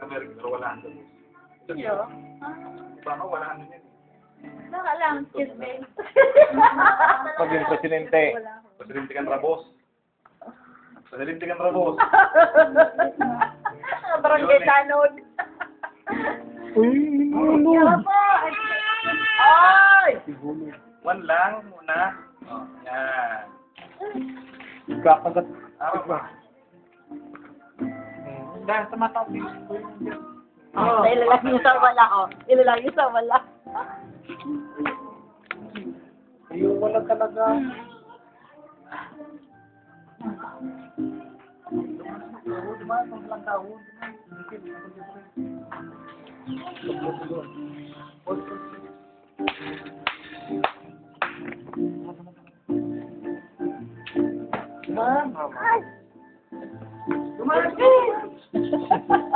American pero wala ang damos. Yo. Iba nga, wala ang yun. Saka lang, kiss me. Maging presidente. Presidente kan Rabos. Presidente kan Rabos. Barangay Tanod. Uy, Yan po. Ay! One lang muna. Oh, yan. kakagat. Araw ba? Dahil sa mata ko. Oh, ilalagay niyo sa wala, oh. Ilalagay niyo sa wala. Yung wala talaga. Dumaan!